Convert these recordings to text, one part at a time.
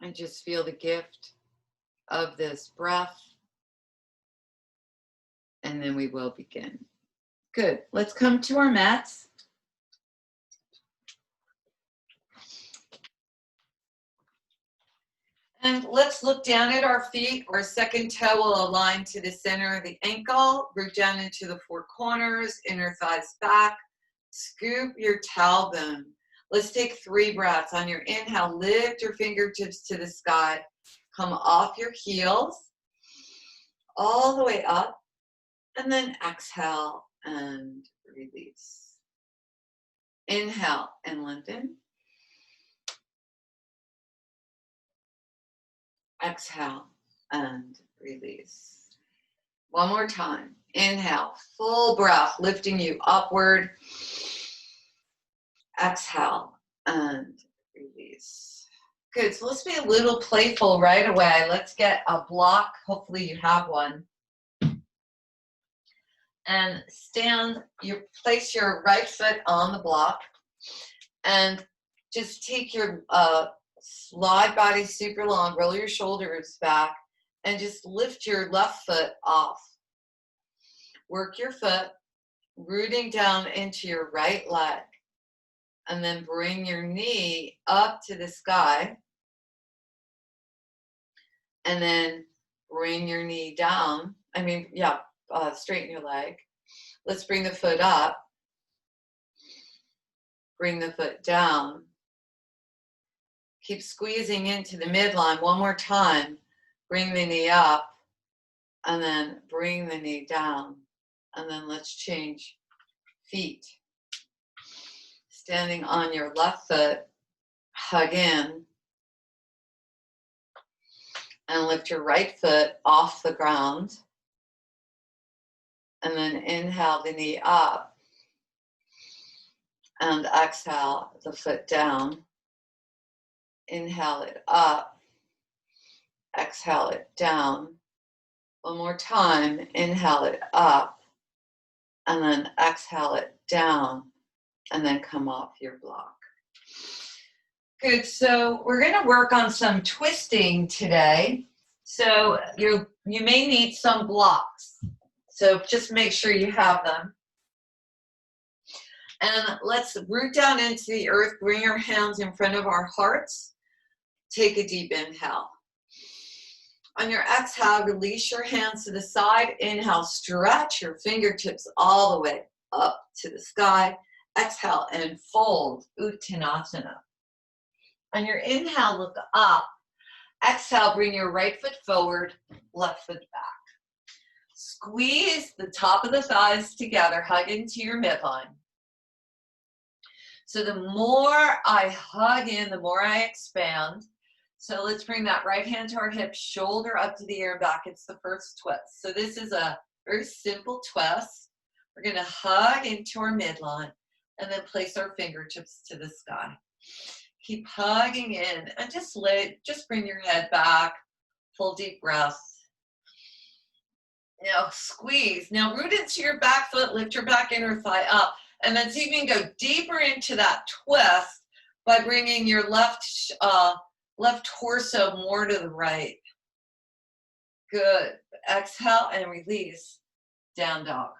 And just feel the gift of this breath. And then we will begin. Good. Let's come to our mats. And let's look down at our feet. Our second toe will align to the center of the ankle. Root down into the four corners, inner thighs back. Scoop your tailbone. Let's take 3 breaths. On your inhale, lift your fingertips to the sky. Come off your heels, all the way up. And then exhale and release. Inhale and lengthen. Exhale and release. One more time. Inhale, full breath, lifting you upward. Exhale and release. Good, so let's be a little playful right away. Let's get a block. Hopefully you have one. And place your right foot on the block and just take your slide body super long, roll your shoulders back, and just lift your left foot off. Work your foot, rooting down into your right leg, and then bring your knee up to the sky, and then bring your knee down. Straighten your leg. Let's bring the foot up, bring the foot down. Keep squeezing into the midline. One more time. Bring the knee up and then bring the knee down. And then let's change feet. Standing on your left foot, hug in and lift your right foot off the ground. And then inhale the knee up and exhale the foot down. Inhale it up, exhale it down. One more time, inhale it up, and then exhale it down, and then come off your block. Good, so we're gonna work on some twisting today. So you may need some blocks. So just make sure you have them. And let's root down into the earth, bring our hands in front of our hearts. Take a deep inhale. On your exhale, release your hands to the side. Inhale, stretch your fingertips all the way up to the sky. Exhale and fold, Uttanasana. On your inhale, look up. Exhale, bring your right foot forward, left foot back. Squeeze the top of the thighs together, hug into your midline. So the more I hug in, the more I expand. So let's bring that right hand to our hip, shoulder up to the ear and back. It's the first twist. So this is a very simple twist. We're going to hug into our midline and then place our fingertips to the sky. Keep hugging in and just bring your head back. Full deep breath. Now squeeze. Now root into your back foot, lift your back inner thigh up, and then see if you can go deeper into that twist by bringing your left torso more to the right. Good. Exhale and release. Down dog.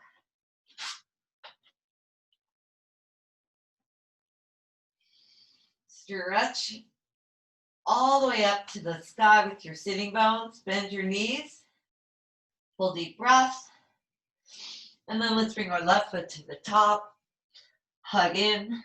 Stretch all the way up to the sky with your sitting bones. Bend your knees. Full deep breath. And then let's bring our left foot to the top. Hug in.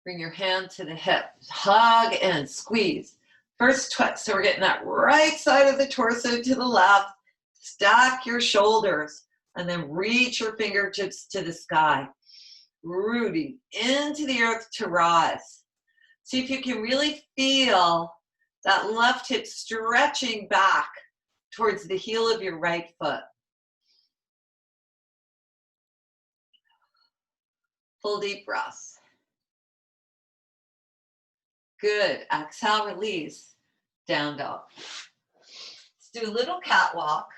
Bring your hand to the hip. Hug and squeeze. First twist. So we're getting that right side of the torso to the left. Stack your shoulders. And then reach your fingertips to the sky. Rooting into the earth to rise. See if you can really feel that left hip stretching back towards the heel of your right foot. Full deep breath. Good. Exhale, release. Down dog. Let's do a little catwalk.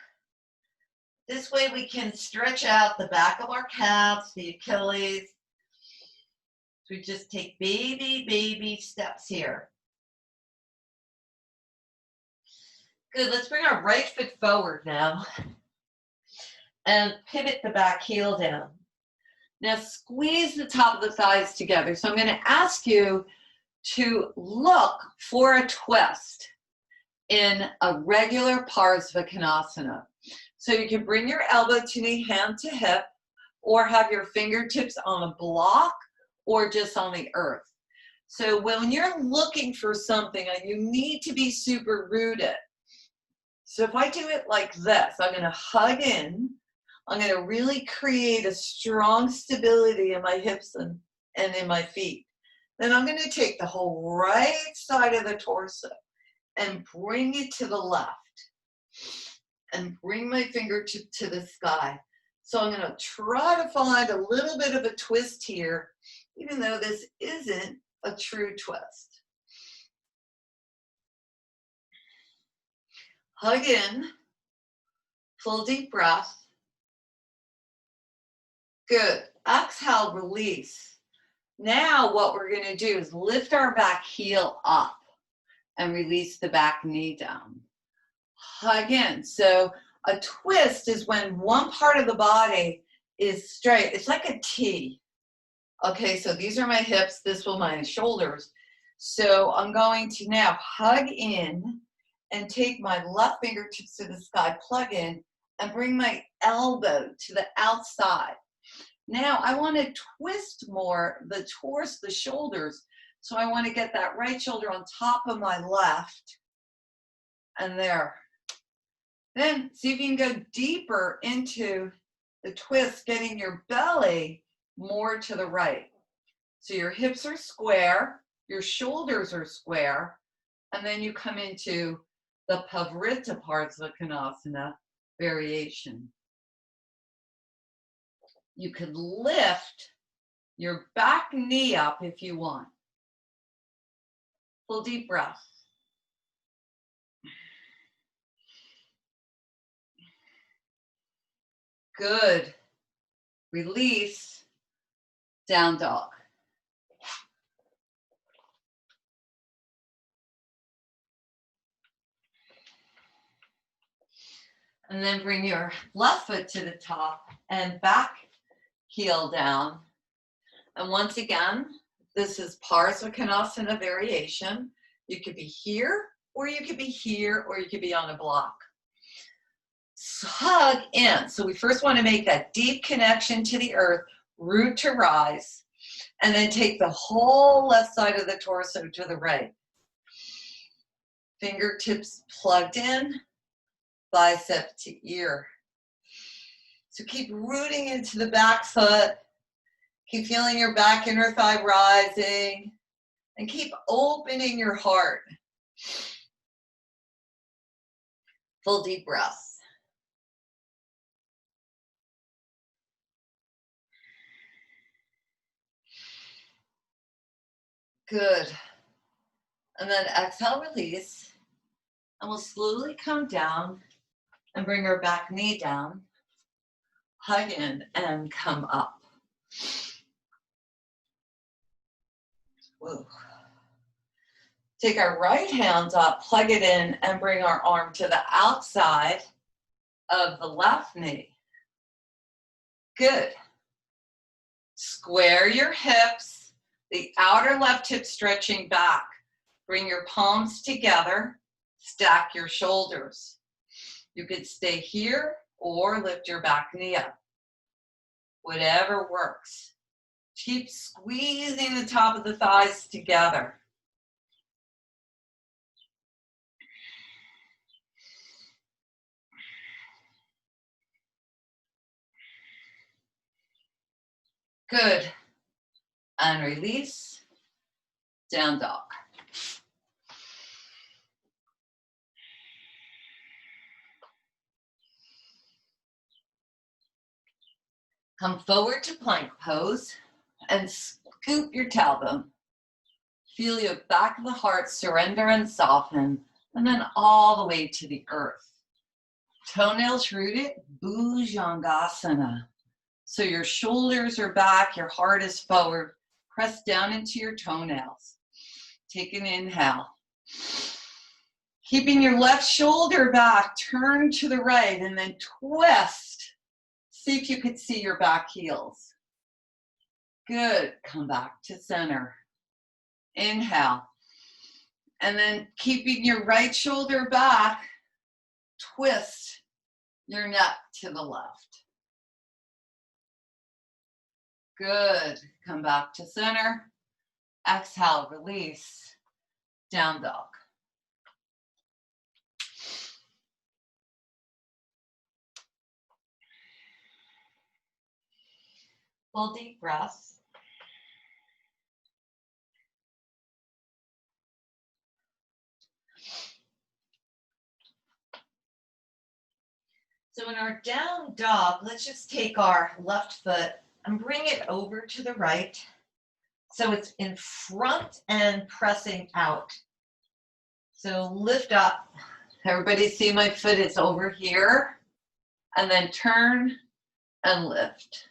This way we can stretch out the back of our calves, the Achilles. So we just take baby steps here. Good, let's bring our right foot forward now and pivot the back heel down. Now squeeze the top of the thighs together. So I'm going to ask you to look for a twist in a regular Parsvakonasana. So you can bring your elbow to knee, hand to hip, or have your fingertips on a block or just on the earth. So when you're looking for something, you need to be super rooted. So if I do it like this, I'm going to hug in. I'm going to really create a strong stability in my hips and in my feet. Then I'm going to take the whole right side of the torso and bring it to the left and bring my fingertip to the sky. So I'm going to try to find a little bit of a twist here, even though this isn't a true twist. Hug in, full deep breath. Good. Exhale, release. Now what we're going to do is lift our back heel up and release the back knee down. Hug in. So a twist is when one part of the body is straight. It's like a T. Okay, so these are my hips. This will my shoulders. So I'm going to now hug in and take my left fingertips to the sky, plug in, and bring my elbow to the outside. Now I want to twist more towards the shoulders. So I want to get that right shoulder on top of my left. And there. Then see if you can go deeper into the twist, getting your belly more to the right. So your hips are square, your shoulders are square, and then you come into the Pavrita Parsvakonasana variation. You could lift your back knee up if you want. Full deep breath. Good. Release. Down dog. And then bring your left foot to the top and back heel down. And once again, this is Parsvakonasana variation. You could be here, or you could be here, or you could be on a block. So hug in. So we first want to make that deep connection to the earth, root to rise, and then take the whole left side of the torso to the right. Fingertips plugged in, bicep to ear. So keep rooting into the back foot. Keep feeling your back inner thigh rising. And keep opening your heart. Full deep breath. Good. And then exhale, release. And we'll slowly come down and bring our back knee down. Hug in and come up. Whoa. Take our right hand up, plug it in, and bring our arm to the outside of the left knee. Good. Square your hips, the outer left hip stretching back. Bring your palms together, stack your shoulders. You could stay here or lift your back knee up. Whatever works. Keep squeezing the top of the thighs together. Good. And release. Down dog. Come forward to plank pose and scoop your tailbone. Feel your back of the heart surrender and soften, and then all the way to the earth. Toenails rooted, Bhujangasana. So your shoulders are back, your heart is forward. Press down into your toenails. Take an inhale. Keeping your left shoulder back, turn to the right and then twist. See if you could see your back heels. Good, come back to center. Inhale. And then keeping your right shoulder back, twist your neck to the left. Good, come back to center. Exhale, release, down dog. Full deep breaths. So in our down dog, let's just take our left foot and bring it over to the right. So it's in front and pressing out. So lift up. Everybody see my foot is over here. And then turn and lift.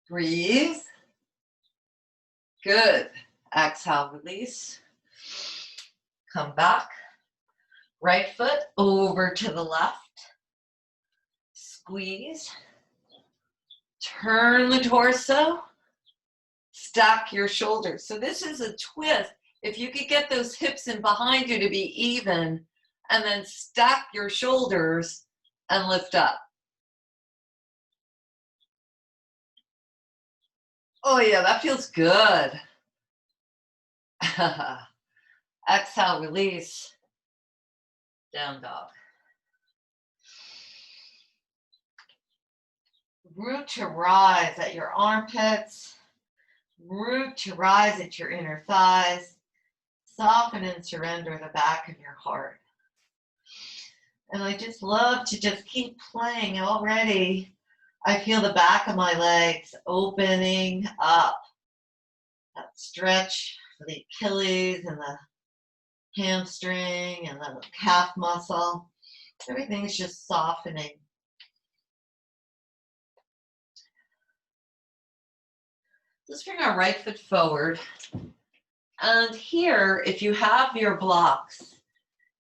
Breathe. Good. Exhale, release. Come back. Right foot over to the left. Squeeze. Turn the torso. Stack your shoulders. So this is a twist. If you could get those hips in behind you to be even, and then stack your shoulders and lift up. Oh yeah, that feels good. Exhale, release. Down dog. Root to rise at your armpits. Root to rise at your inner thighs. Soften and surrender the back of your heart. And I just love to just keep playing. Already, I feel the back of my legs opening up. That stretch for the Achilles and the hamstring and the calf muscle. Everything's just softening. Let's bring our right foot forward. And here, if you have your blocks,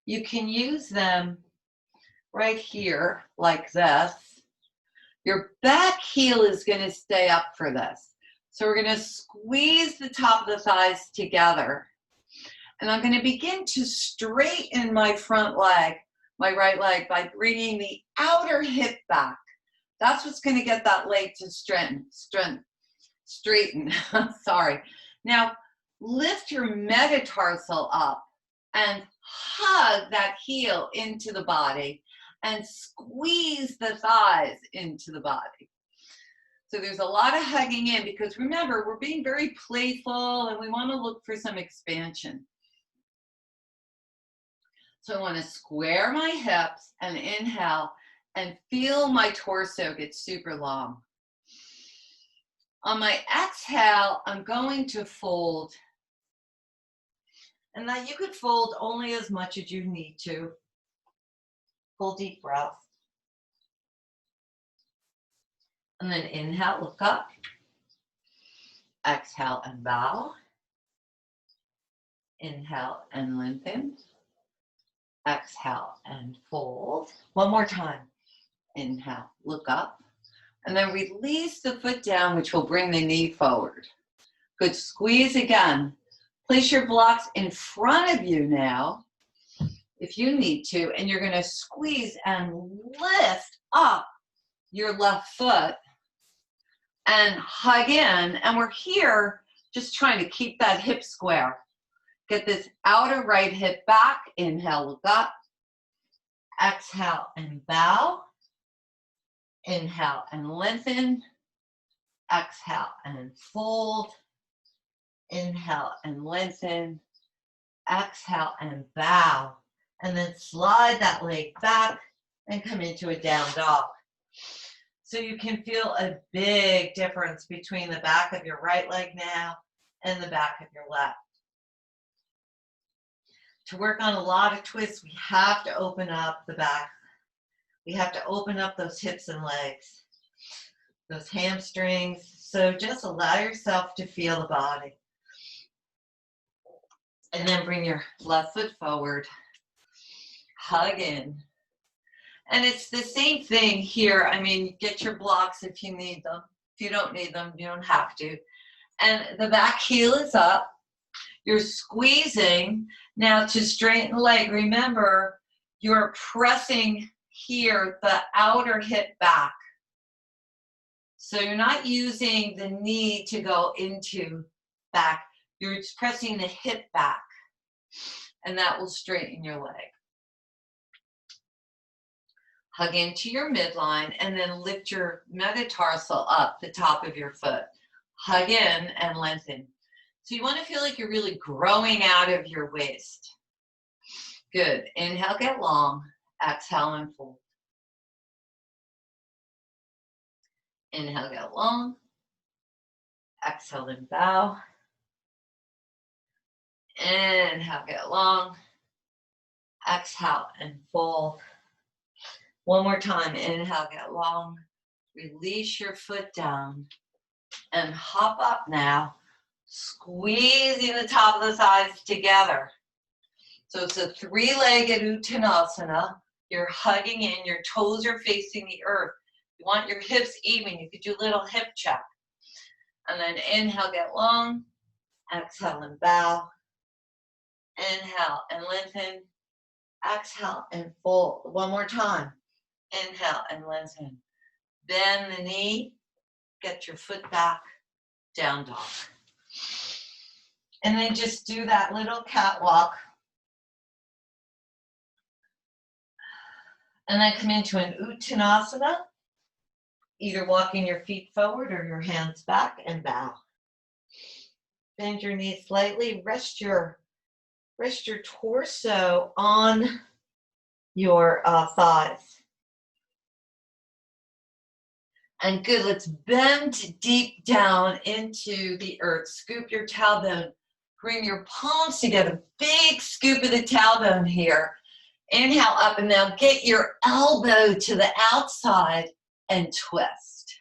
you can use them right here like this. Your back heel is going to stay up for this. So we're going to squeeze the top of the thighs together. And I'm going to begin to straighten my front leg, my right leg, by bringing the outer hip back. That's what's going to get that leg to straighten. Sorry. Now, lift your metatarsal up and hug that heel into the body and squeeze the thighs into the body. So there's a lot of hugging in because remember, we're being very playful and we want to look for some expansion. So I want to square my hips and inhale and feel my torso get super long. On my exhale, I'm going to fold. And now you could fold only as much as you need to. Full deep breath. And then inhale, look up. Exhale and bow. Inhale and lengthen. Exhale and fold. One more time. Inhale, look up. And then release the foot down, which will bring the knee forward. Good, squeeze again. Place your blocks in front of you now, if you need to, and you're gonna squeeze and lift up your left foot and hug in. And we're here just trying to keep that hip square. Get this outer right hip back. Inhale, look up. Exhale and bow. Inhale and lengthen. Exhale and fold. Inhale and lengthen. Exhale and bow. And then slide that leg back and come into a down dog. So you can feel a big difference between the back of your right leg now and the back of your left. To work on a lot of twists, we have to open up the back. We have to open up those hips and legs, those hamstrings. So just allow yourself to feel the body. And then bring your left foot forward. Hug in. And it's the same thing here. I mean, get your blocks if you need them. If you don't need them, you don't have to. And the back heel is up. You're squeezing. Now to straighten the leg, remember, you're pressing here the outer hip back. So you're not using the knee to go into back. You're just pressing the hip back. And that will straighten your leg. Hug into your midline and then lift your metatarsal up the top of your foot. Hug in and lengthen. So you want to feel like you're really growing out of your waist. Good. Inhale, get long. Exhale and fold. Inhale, get long. Exhale and bow. Inhale, get long. Exhale and fold. One more time. Inhale, get long. Release your foot down. And hop up now. Squeezing the top of the thighs together. So it's a three-legged Uttanasana. You're hugging in. Your toes are facing the earth. You want your hips even. You could do a little hip check. And then inhale, get long. Exhale and bow. Inhale and lengthen. Exhale and fold. One more time. Inhale and lengthen. Bend the knee. Get your foot back. Down dog. And then just do that little catwalk. And then come into an Uttanasana. Either walking your feet forward or your hands back and bow. Bend your knees slightly. Rest your torso on your thighs. And good, let's bend deep down into the earth. Scoop your tailbone. Bring your palms together. Big scoop of the tailbone here. Inhale up and now get your elbow to the outside and twist.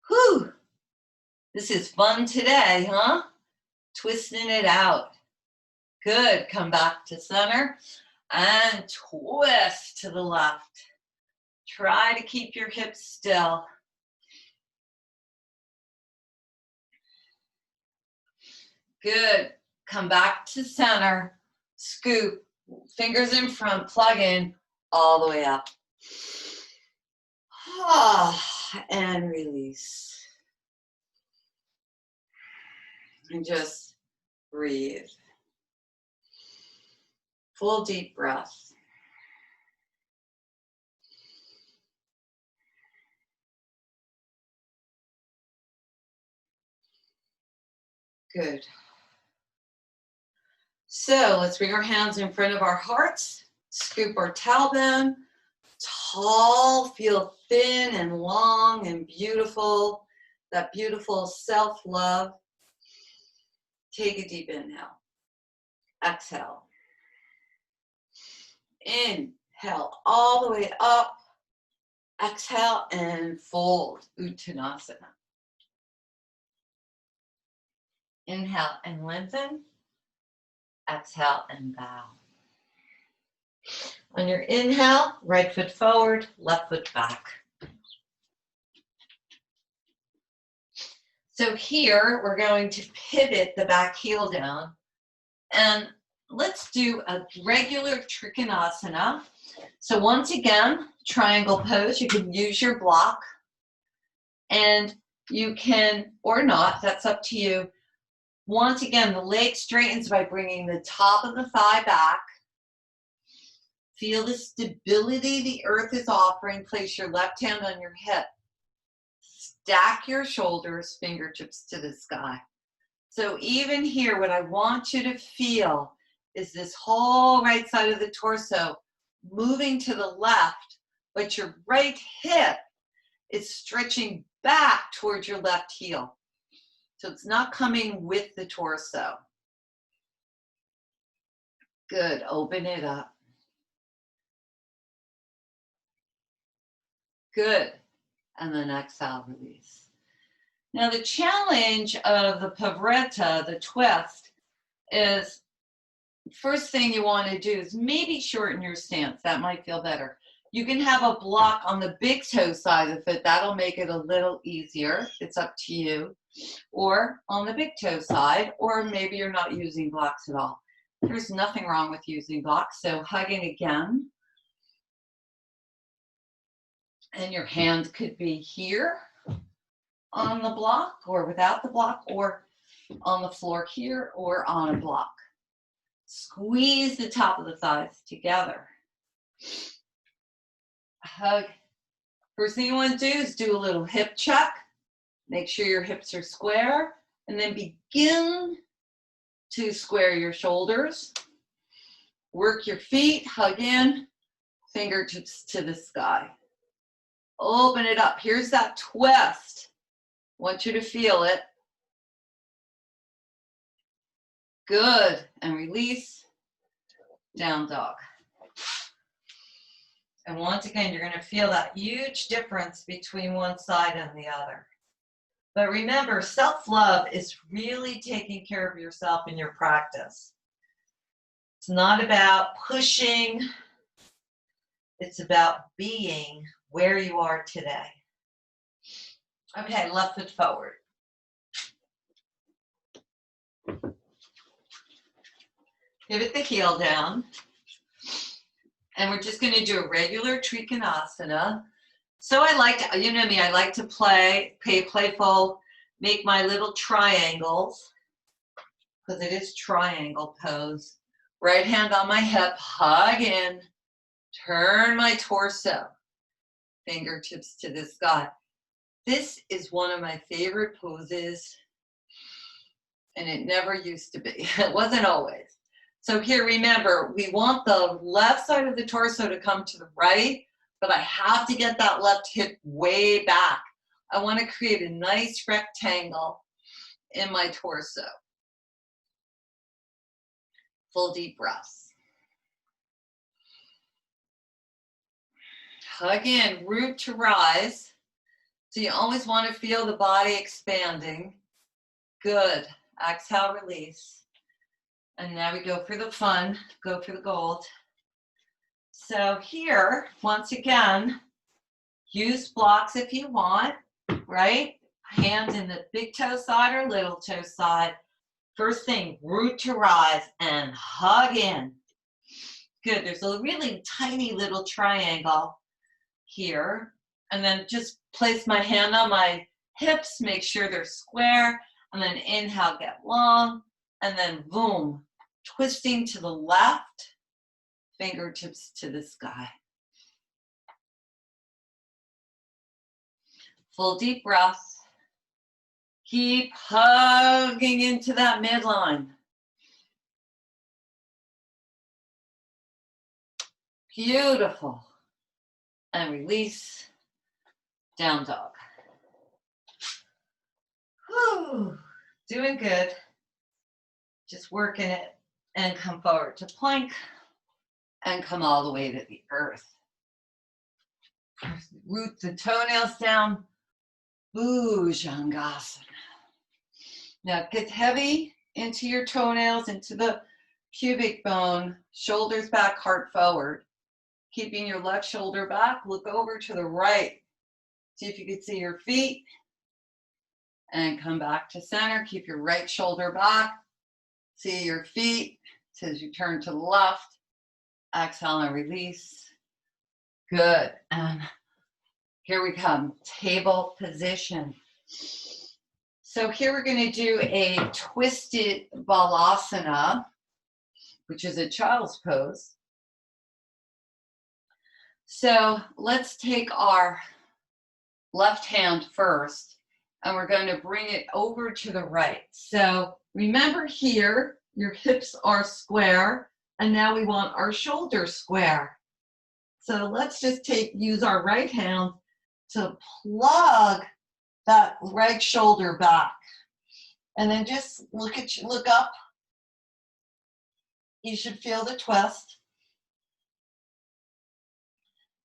Whew. This is fun today, huh? Twisting it out. Good. Come back to center and twist to the left. Try to keep your hips still. Good. Come back to center. Scoop. Fingers in front. Plug in all the way up. And release. And just breathe. Full deep breath. Good. So let's bring our hands in front of our hearts. Scoop our tailbone. Tall, feel thin and long and beautiful. That beautiful self-love. Take a deep inhale. Exhale. Inhale all the way up. Exhale and fold. Uttanasana. Inhale and lengthen. Exhale and bow. On your inhale, right foot forward, left foot back. So here, we're going to pivot the back heel down. And let's do a regular Trikonasana. So once again, triangle pose. You can use your block. And you can, or not, that's up to you. Once again, the leg straightens by bringing the top of the thigh back. Feel the stability the earth is offering. Place your left hand on your hip. Stack your shoulders, fingertips to the sky. So even here, what I want you to feel is this whole right side of the torso moving to the left, but your right hip is stretching back towards your left heel. So it's not coming with the torso. Good, open it up. Good, and then exhale, release. Now the challenge of the pirouette, the twist, is first thing you want to do is maybe shorten your stance. That might feel better. You can have a block on the big toe side of it. That'll make it a little easier. It's up to you. Or on the big toe side, or maybe you're not using blocks at all. There's nothing wrong with using blocks. So hugging again. And your hand could be here on the block or without the block, or on the floor here or on a block. Squeeze the top of the thighs together. Hug. First thing you want to do is do a little hip check. Make sure your hips are square, and then begin to square your shoulders. Work your feet, hug in, fingertips to the sky. Open it up. Here's that twist. I want you to feel it. Good. And release. Down dog. And once again, you're going to feel that huge difference between one side and the other. But remember, self-love is really taking care of yourself in your practice. It's not about pushing. It's about being where you are today. Okay, left foot forward. Pivot the heel down. And we're just going to do a regular Trikonasana. So I like to, you know me, I like to play playful, make my little triangles, because it is triangle pose. Right hand on my hip, hug in, turn my torso, fingertips to the sky. This is one of my favorite poses, and it never used to be. It wasn't always. So here, remember, we want the left side of the torso to come to the right, but I have to get that left hip way back. I want to create a nice rectangle in my torso. Full deep breaths. Hug in, root to rise. So you always want to feel the body expanding. Good. Exhale, release. And now we go for the fun, go for the gold. So here, once again, use blocks if you want, right? Hands in the big toe side or little toe side. First thing, root to rise and hug in. Good, there's a really tiny little triangle here. And then just place my hand on my hips, make sure they're square, and then inhale, get long, and then boom, twisting to the left, fingertips to the sky. Full deep breath. Keep hugging into that midline. Beautiful. And release, down dog. Whew, doing good. Just working it, and come forward to plank and come all the way to the earth. Root the toenails down, Bhujangasana. Now get heavy into your toenails, into the pubic bone, shoulders back, heart forward. Keeping your left shoulder back, look over to the right. See if you can see your feet. And come back to center. Keep your right shoulder back. See your feet as you turn to the left. Exhale and release. Good. And here we come. Table position. So here we're going to do a twisted balasana, which is a child's pose. So let's take our left hand first, and we're going to bring it over to the right. So remember here, your hips are square, and now we want our shoulders square. So let's just use our right hand to plug that right shoulder back. And then just look up. You should feel the twist.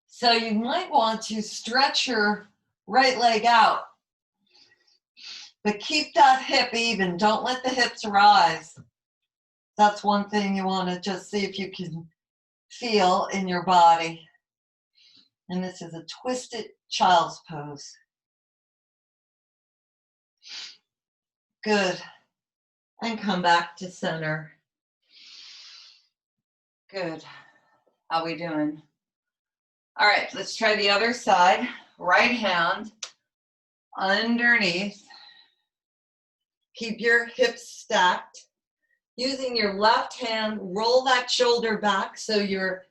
So you might want to stretch your right leg out. But keep that hip even. Don't let the hips rise. That's one thing you want to just see if you can feel in your body. And this is a twisted child's pose. Good. And come back to center. Good. How we doing? All right, let's try the other side. Right hand underneath. Keep your hips stacked. Using your left hand, roll that shoulder back so your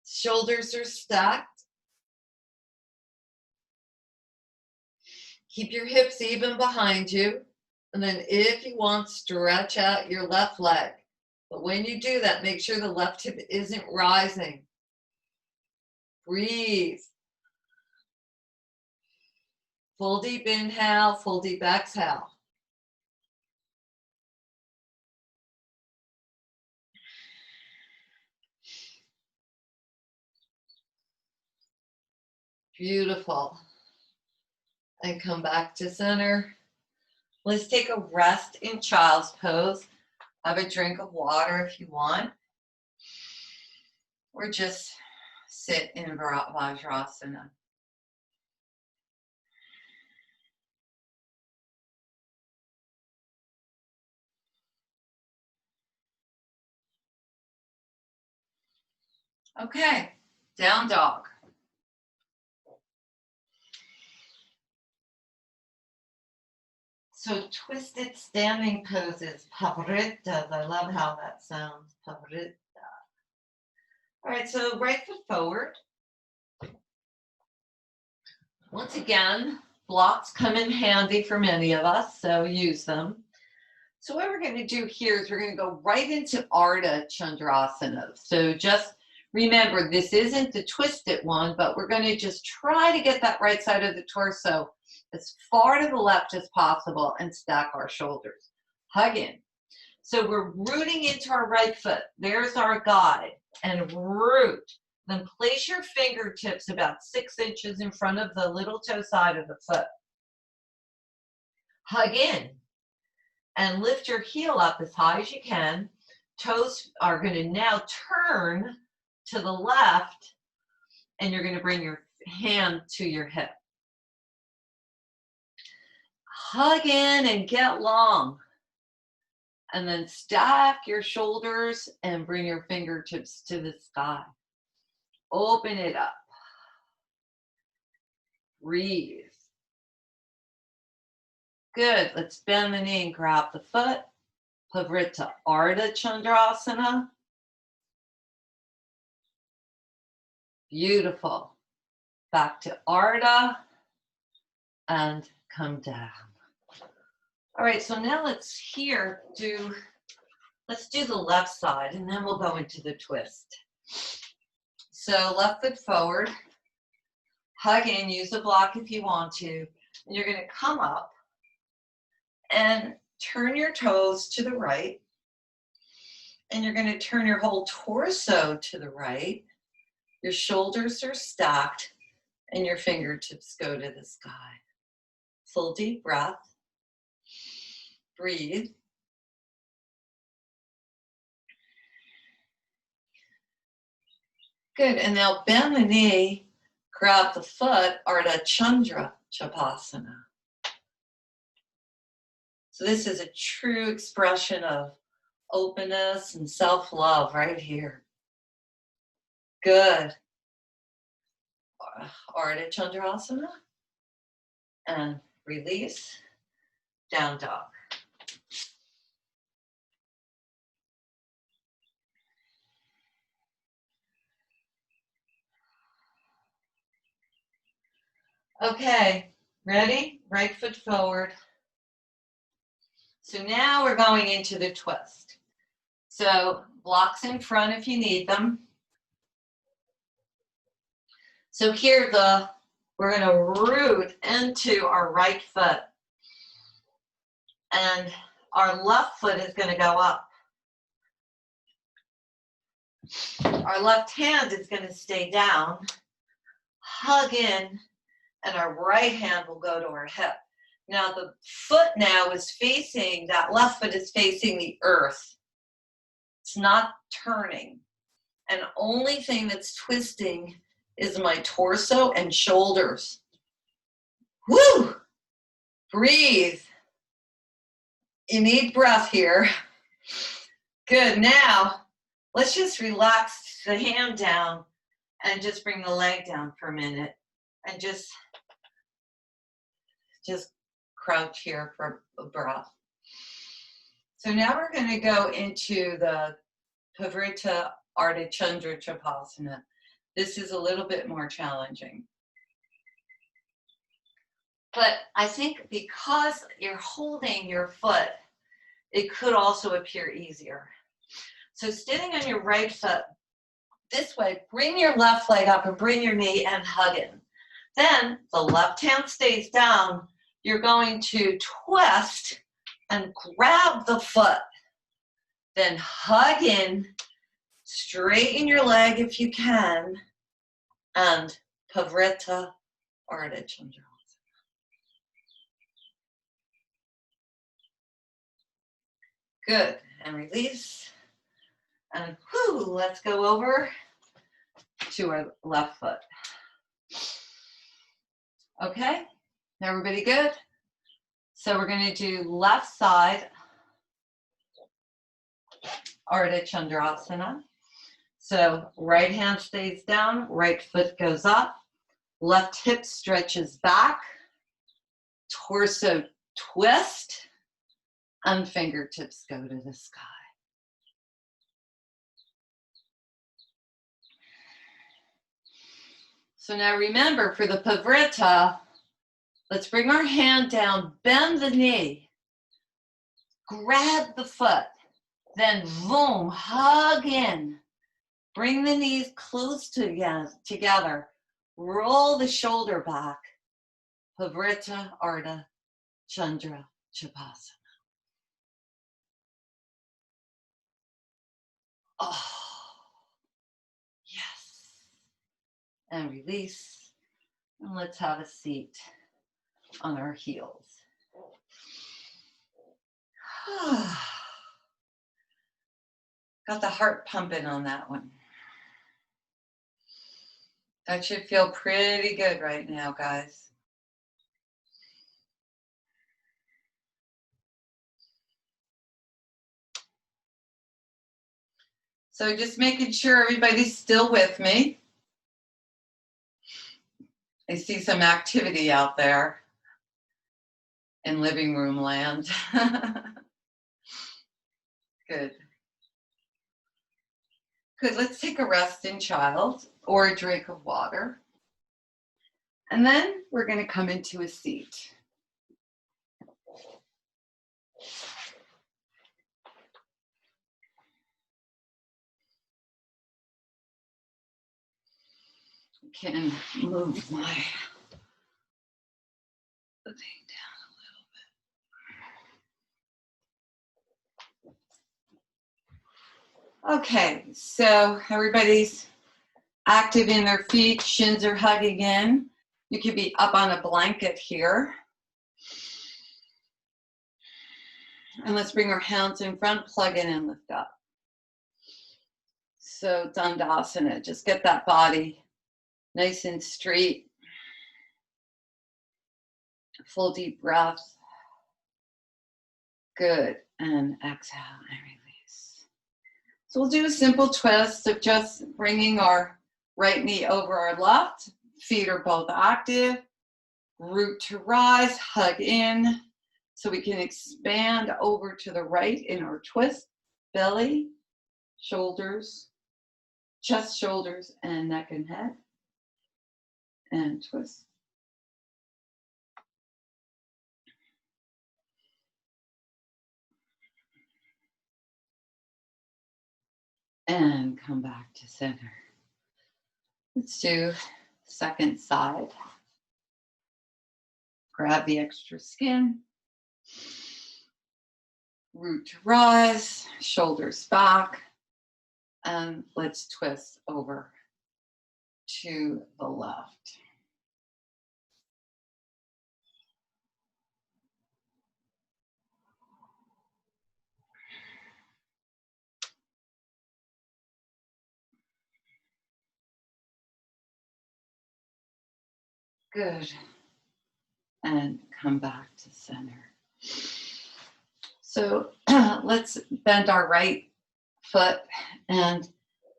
shoulders are stacked. Keep your hips even behind you. And then if you want, stretch out your left leg. But when you do that, make sure the left hip isn't rising. Breathe. Full deep inhale, full deep exhale. Beautiful. And come back to center. Let's take a rest in child's pose. Have a drink of water if you want. Or just sit in Vajrasana. Okay, down dog. So twisted standing poses, pavritas. I love how that sounds, pavrita. All right, so right foot forward. Once again, blocks come in handy for many of us, so use them. So what we're going to do here is we're going to go right into Ardha Chandrasana. So just remember, this isn't the twisted one, but we're going to just try to get that right side of the torso as far to the left as possible and stack our shoulders. Hug in. So we're rooting into our right foot. There's our guide. And root. Then place your fingertips about 6 inches in front of the little toe side of the foot. Hug in. And lift your heel up as high as you can. Toes are going to now turn to the left, and you're going to bring your hand to your hip. Hug in and get long. And then stack your shoulders and bring your fingertips to the sky. Open it up. Breathe. Good. Let's bend the knee and grab the foot. Pavrita Ardha Chandrasana. Beautiful. Back to Ardha and come down. All right, so now let's do the left side and then we'll go into the twist. So left foot forward, hug in, use a block if you want to, and you're gonna come up and turn your toes to the right, and you're gonna turn your whole torso to the right, your shoulders are stacked, and your fingertips go to the sky. Full deep breath. Breathe. Good, and now bend the knee, grab the foot, Ardha Chandra Chapasana. So this is a true expression of openness and self-love right here. Good. Ardha Chandrasana. And release, down dog. Okay, ready? Right foot forward. So now we're going into the twist. So blocks in front if you need them. So here we're going to root into our right foot. And our left foot is going to go up. Our left hand is going to stay down. Hug in. And our right hand will go to our hip. Now the foot now is facing, that left foot is facing the earth. It's not turning. And only thing that's twisting is my torso and shoulders. Woo! Breathe. You need breath here. Good. Now, let's just relax the hand down and just bring the leg down for a minute and just crouch here for a breath. So now we're going to go into the Parivrtta Ardha Chandra Trikonasana. This is a little bit more challenging. But I think because you're holding your foot, it could also appear easier. So standing on your right foot, this way, bring your left leg up and bring your knee and hug in. Then the left hand stays down. You're going to twist and grab the foot. Then hug in, straighten your leg if you can, and Parivrtta Ardha Chandra. Good, and release. And whoo, let's go over to our left foot. Okay, everybody good? So we're going to do left side Ardha Chandrasana. So right hand stays down, right foot goes up, left hip stretches back, torso twist, and fingertips go to the sky. So now remember, for the Parivrtta, let's bring our hand down, bend the knee, grab the foot, then boom, hug in. Bring the knees close together, roll the shoulder back. Parivrtta Ardha Chandra Trikonasana. Oh, yes. And release. And let's have a seat on our heels. Got the heart pumping on that one. That should feel pretty good right now, guys. So just making sure everybody's still with me. I see some activity out there in living room land. Good. Good, let's take a rest in child or a drink of water. And then we're going to come into a seat. Can move my thing down a little bit. Okay, so everybody's active in their feet, shins are hugging in. You could be up on a blanket here. And let's bring our hands in front, plug in and lift up. So Dandasana, just get that body nice and straight. Full deep breath. Good. And exhale and release. So we'll do a simple twist of just bringing our right knee over our left. Feet are both active. Root to rise, hug in. So we can expand over to the right in our twist. Belly, shoulders, chest, shoulders, and neck and head. And twist. And come back to center. Let's do second side. Grab the extra skin. Root to rise, shoulders back. And let's twist over to the left. Good. And come back to center. So let's bend our right foot and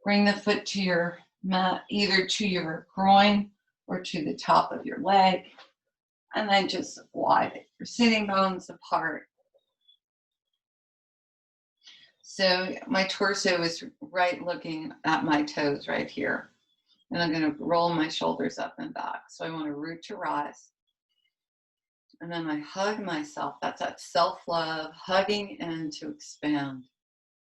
bring the foot to your mat, either to your groin or to the top of your leg. And then just widen your sitting bones apart. So my torso is right looking at my toes right here. And I'm going to roll my shoulders up and back. So I want to root to rise. And then I hug myself. That's that self-love, hugging in to expand.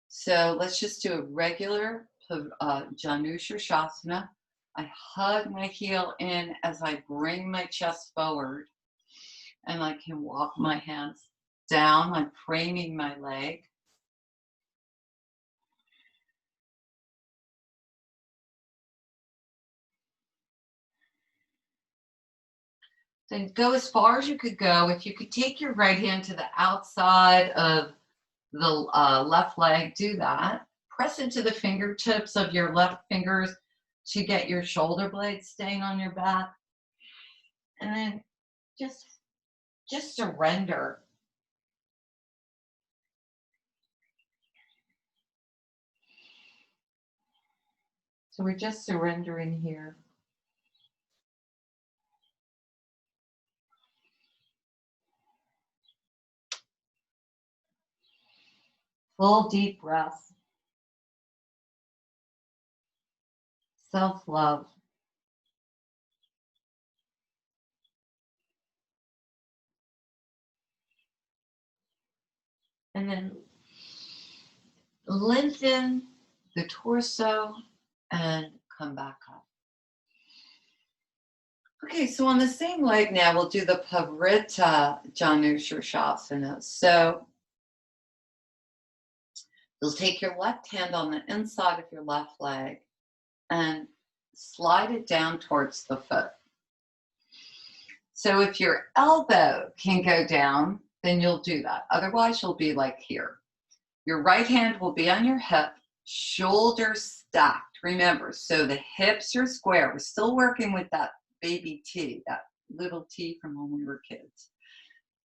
So let's just do a regular Janu Shirshasana. I hug my heel in as I bring my chest forward. And I can walk my hands down. I'm framing my leg. Then go as far as you could go. If you could take your right hand to the outside of the left leg, do that. Press into the fingertips of your left fingers to get your shoulder blades staying on your back. And then just surrender. So we're just surrendering here. Full deep breath. Self-love. And then lengthen the torso and come back up. Okay, so on the same leg now, we'll do the Parivrtta Janu Shirshasana. So you'll take your left hand on the inside of your left leg and slide it down towards the foot. So if your elbow can go down, then you'll do that. Otherwise, you'll be like here. Your right hand will be on your hip, shoulders stacked. Remember, so the hips are square. We're still working with that baby T, that little T from when we were kids.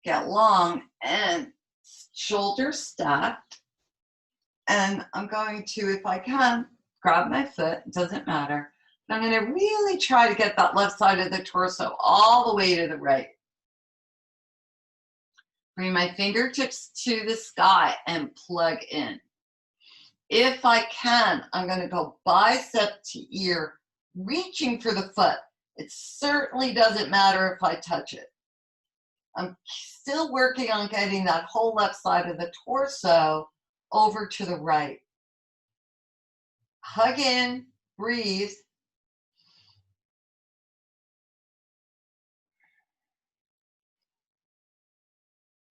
Get long and shoulders stacked. And I'm going to, if I can, grab my foot. It doesn't matter. I'm going to really try to get that left side of the torso all the way to the right. Bring my fingertips to the sky and plug in. If I can, I'm going to go bicep to ear, reaching for the foot. It certainly doesn't matter if I touch it. I'm still working on getting that whole left side of the torso over to the right. Hug in, breathe.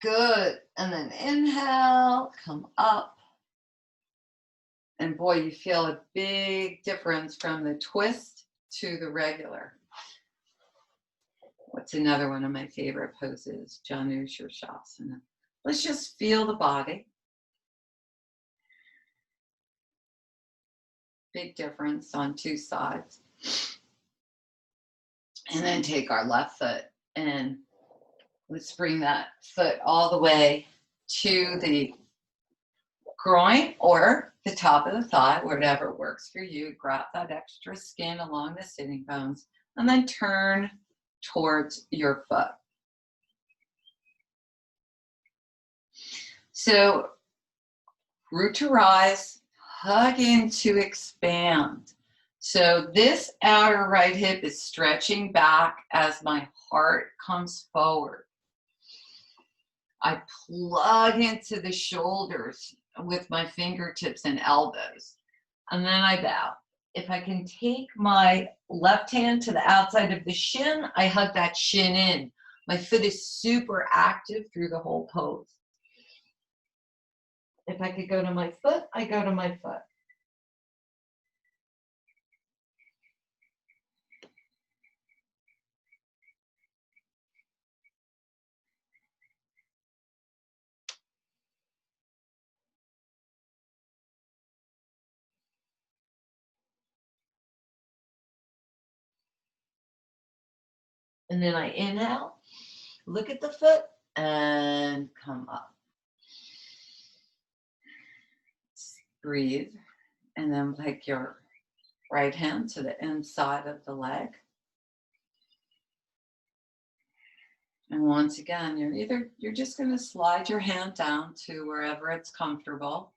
Good. And then inhale, come up. And boy, you feel a big difference from the twist to the regular. What's another one of my favorite poses? Janu Shirshasana. Let's just feel the body. Big difference on two sides. And then take our left foot and let's bring that foot all the way to the groin or the top of the thigh, whatever works for you. Grab that extra skin along the sitting bones and then turn towards your foot. So root to rise, hug in to expand. So this outer right hip is stretching back as my heart comes forward. I plug into the shoulders with my fingertips and elbows, and then I bow. If I can take my left hand to the outside of the shin, I hug that shin in. My foot is super active through the whole pose. If I could go to my foot, I go to my foot. And then I inhale, look at the foot, and come up. Breathe, and then take your right hand to the inside of the leg. And once again, you're just going to slide your hand down to wherever it's comfortable.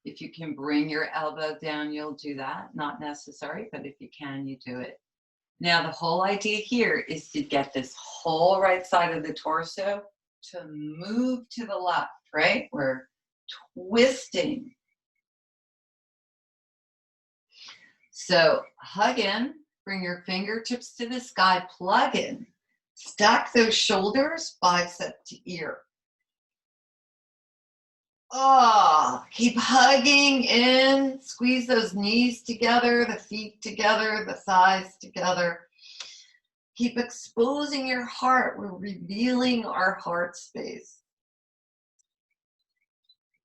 If you can bring your elbow down, you'll do that. Not necessary, but if you can, you do it. Now, the whole idea here is to get this whole right side of the torso to move to the left, right? We're twisting. So hug in, bring your fingertips to the sky, plug in. Stack those shoulders, bicep to ear. Oh, keep hugging in, squeeze those knees together, the feet together, the thighs together. Keep exposing your heart. We're revealing our heart space.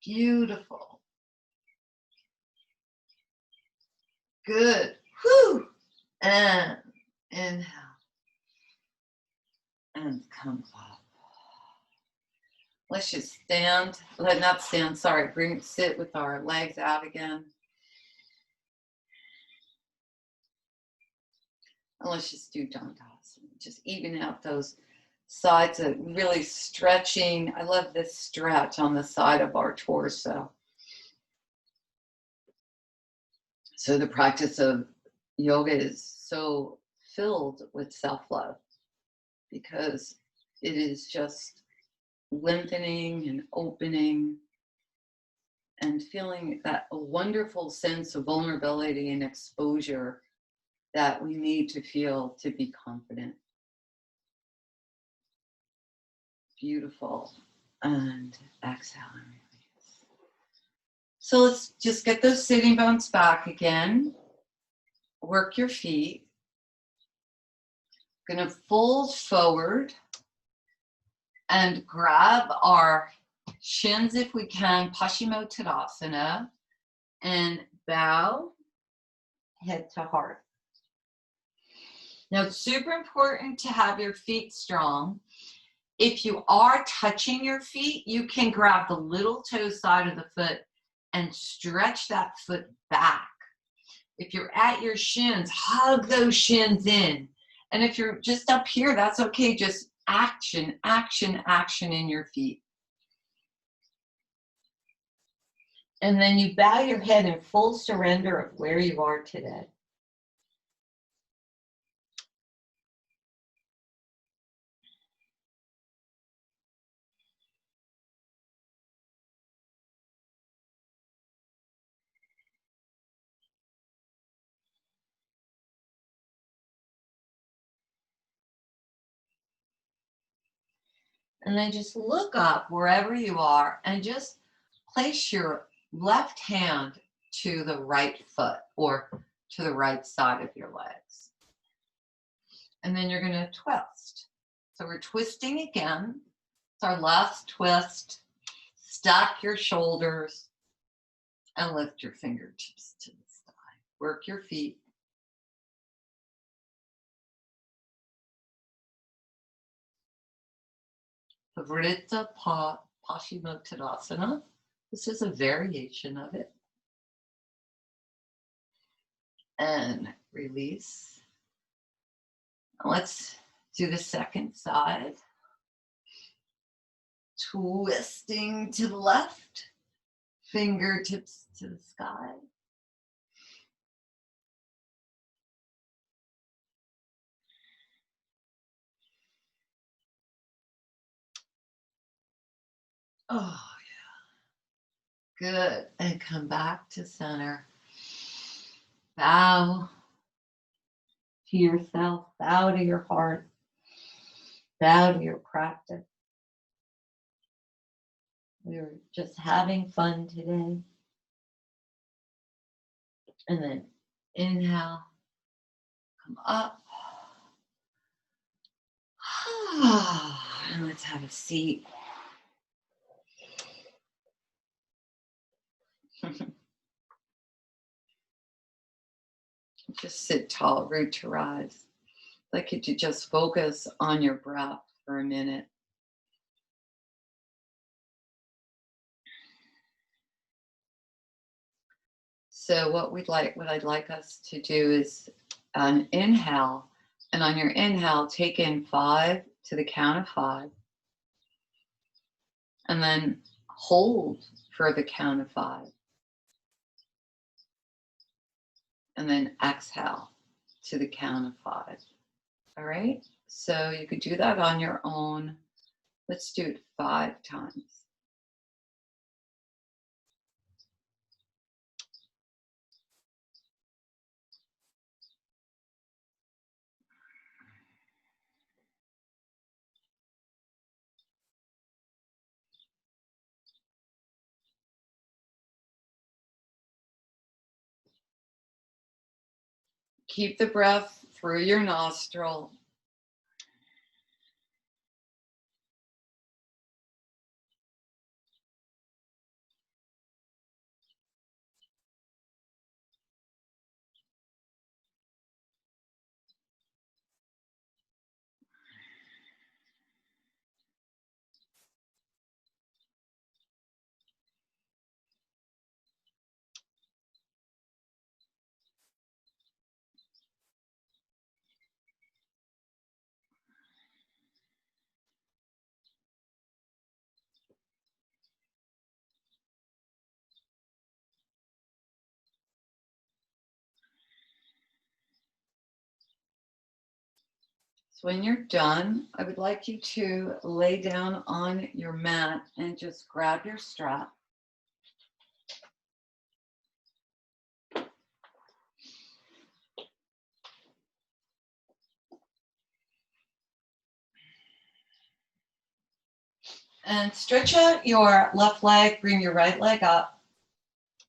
Beautiful. Good. Whew. And inhale. And come up. Let's just stand, not stand, sorry, sit with our legs out again. And let's just do Dandasana. Just even out those sides, of really stretching. I love this stretch on the side of our torso. So the practice of yoga is so filled with self-love because it is just lengthening and opening and feeling that a wonderful sense of vulnerability and exposure that we need to feel to be confident. Beautiful. And exhale and release. So let's just get those sitting bones back again. Work your feet. Going to fold forward and grab our shins if we can, Paschimottanasana, and bow head to heart. Now it's super important to have your feet strong. If you are touching your feet, you can grab the little toe side of the foot and stretch that foot back. If you're at your shins, hug those shins in. And if you're just up here, that's okay. Just action, action, action in your feet. And then you bow your head in full surrender of where you are today. And then just look up wherever you are and just place your left hand to the right foot or to the right side of your legs. And then you're going to twist. So we're twisting again. It's our last twist. Stack your shoulders and lift your fingertips to the sky. Work your feet. Vritta Paschimottanasana. This is a variation of it. And release. Let's do the second side. Twisting to the left, fingertips to the sky. Oh, yeah. Good. And come back to center. Bow to yourself. Bow to your heart. Bow to your practice. We're just having fun today. And then inhale. Come up. And let's have a seat. Just sit tall, root to rise. I'd like you to just focus on your breath for a minute. So what I'd like us to do is an inhale, and on your inhale, take in 5 to the count of 5, and then hold for the count of 5, and then exhale to the count of 5. All right? So you could do that on your own. Let's do it 5 times. Keep the breath through your nostril. So when you're done, I would like you to lay down on your mat and just grab your strap. And stretch out your left leg, bring your right leg up,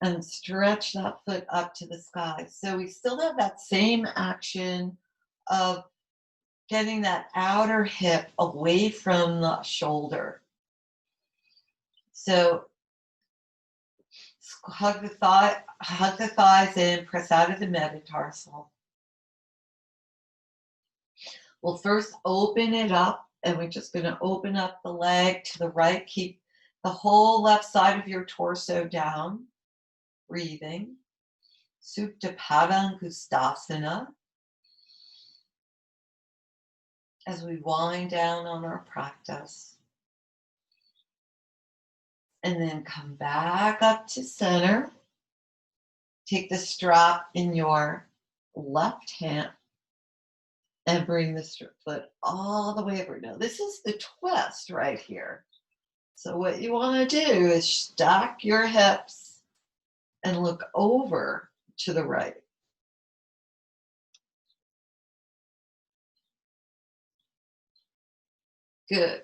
and stretch that foot up to the sky. So we still have that same action of getting that outer hip away from the shoulder. So hug the thighs in, press out of the metatarsal. We'll first open it up, and we're just going to open up the leg to the right. Keep the whole left side of your torso down. Breathing. Supta Padangusthasana. As we wind down on our practice. And then come back up to center. Take the strap in your left hand and bring the foot all the way over. Now, this is the twist right here. So what you want to do is stack your hips and look over to the right. Good.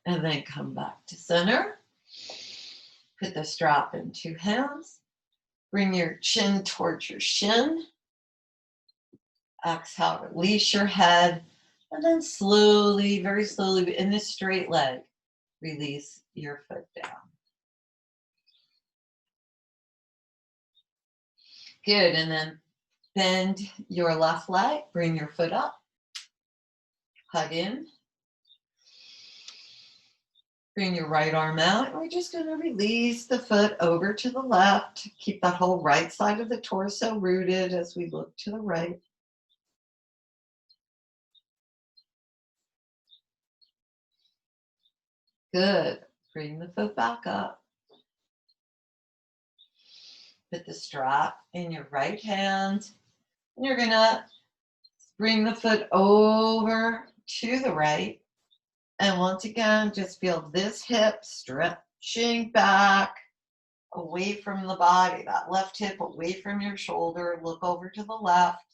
And then come back to center. Put the strap in 2 hands. Bring your chin towards your shin. Exhale, release your head. And then slowly, very slowly, in this straight leg, release your foot down. Good. And then bend your left leg. Bring your foot up. Hug in. Bring your right arm out. And we're just going to release the foot over to the left. Keep that whole right side of the torso rooted as we look to the right. Good. Bring the foot back up. Put the strap in your right hand. And you're going to bring the foot over to the right. And once again, just feel this hip stretching back away from the body. That left hip away from your shoulder. Look over to the left.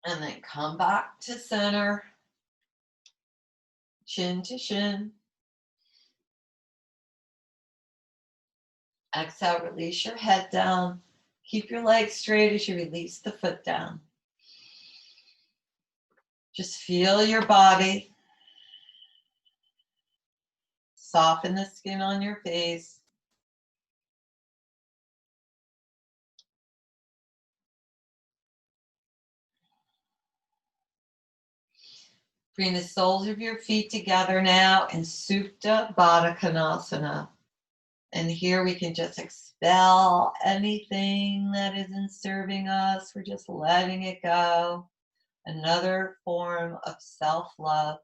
And then come back to center. Chin to shin. Exhale, release your head down. Keep your legs straight as you release the foot down. Just feel your body. Soften the skin on your face. Bring the soles of your feet together now in Supta Baddha Konasana. And here we can just expel anything that isn't serving us. We're just letting it go. Another form of self-love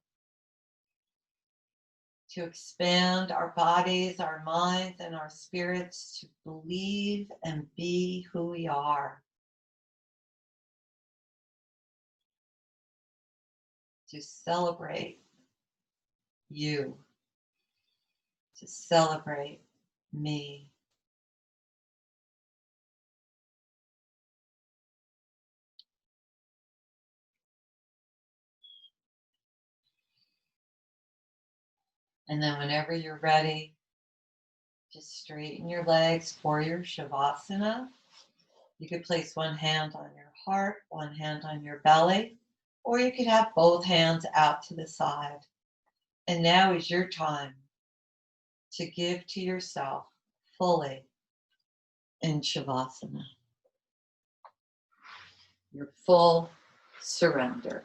to expand our bodies, our minds, and our spirits to believe and be who we are. To celebrate you. To celebrate me. And then whenever you're ready, just straighten your legs for your Shavasana. You could place one hand on your heart, one hand on your belly, or you could have both hands out to the side. And now is your time to give to yourself fully in Shavasana. Your full surrender.